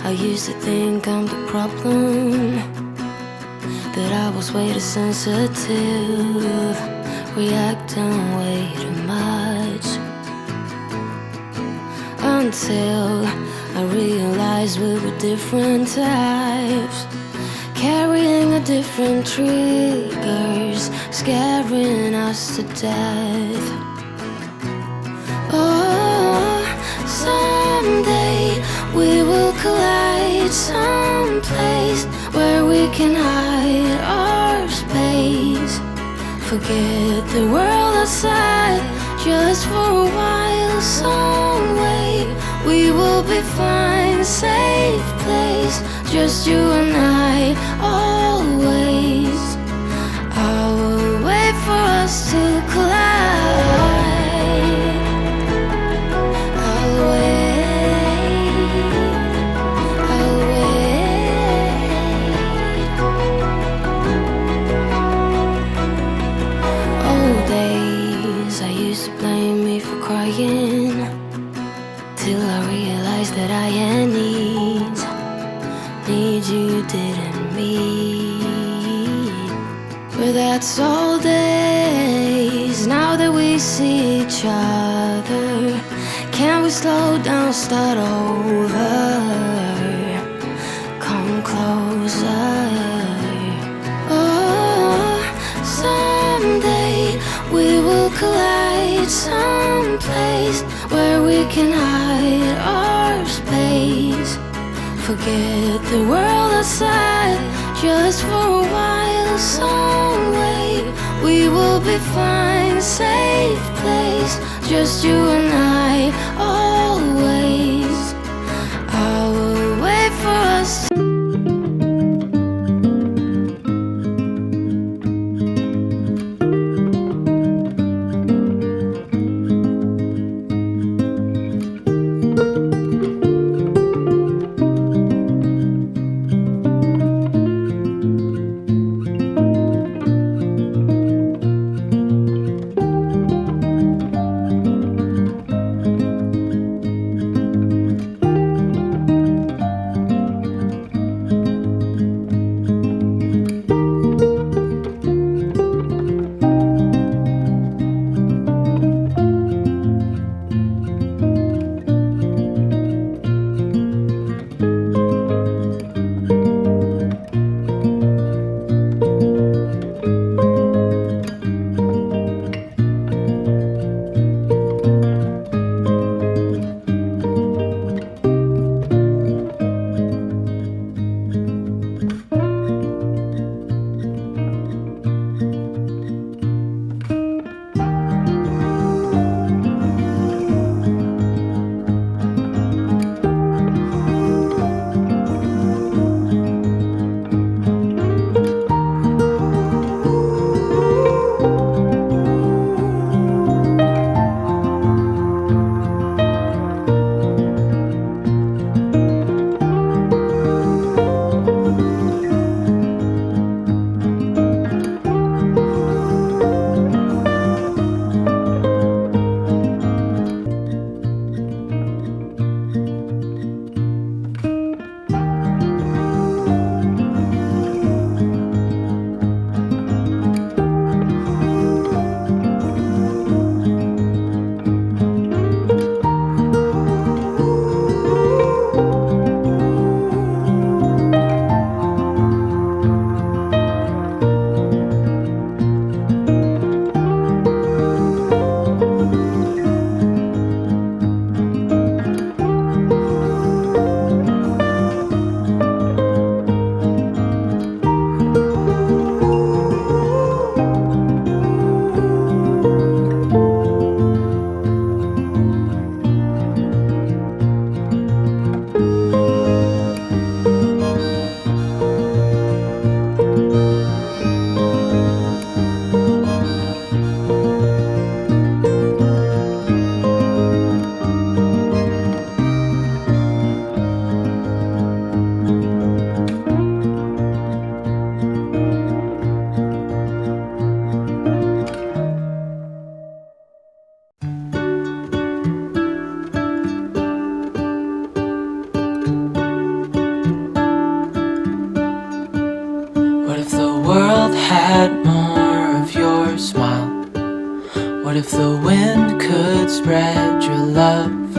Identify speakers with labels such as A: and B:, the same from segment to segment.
A: I used to think I'm the problem, that I was way too sensitive, reacting way too much, until I realized we were different types, carrying a different triggers, scaring us to death. Oh, someday we will collide someplace where we can hide our space. Forget the world outside just for a while. Some way we will be fine. Safe place, just you and I, always. I will wait for us to collide. I'll wait, I'll wait. Old days, I used to blame me for crying, till I realized that I had needs you didn't meet. But that's all days. Now that we see each other, can we slow down, start over? Come closer. Oh, someday we will collide someplace where we can hide our space. Forget the world outside just for a while. Some way we will be fine. Safe place, just you and I, always. I will wait for us to
B: spread your love?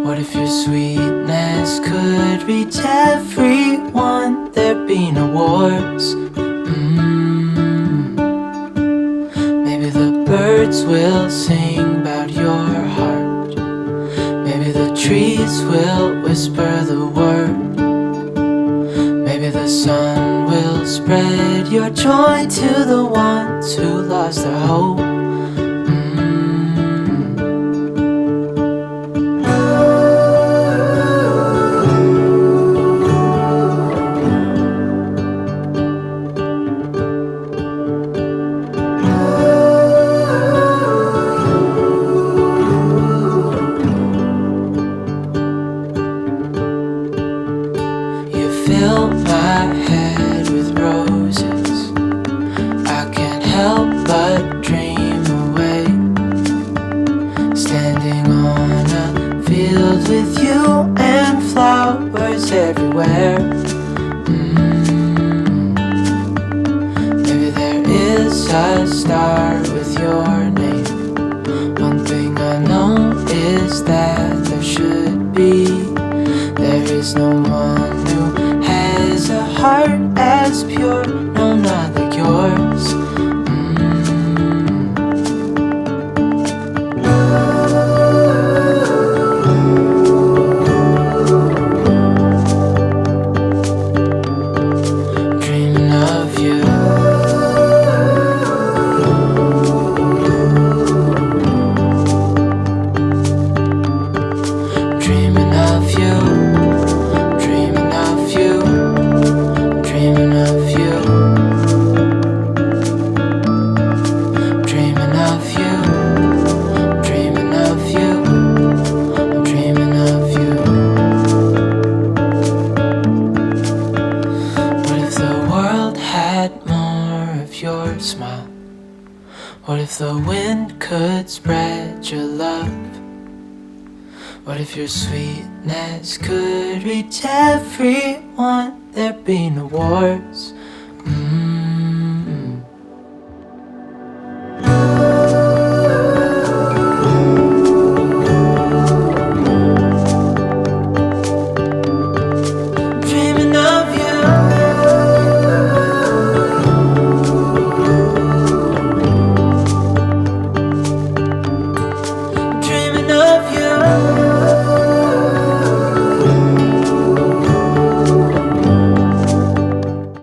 B: What if your sweetness could reach everyone? There'd be no wars. Maybe the birds will sing about your heart. Maybe the trees will whisper the word. Maybe the sun will spread your joy to the ones who lost their hope. Fill my head with roses. I can't help but dream away, standing on a field with you and flowers everywhere. Maybe there is a star with your name. One thing I know is that there should be. There is no one who has a heart as pure, no, not like yours. Dreaming of you. Dreaming of you. Your smile. What if the wind could spread your love? What if your sweetness could reach everyone? There'd be no wars.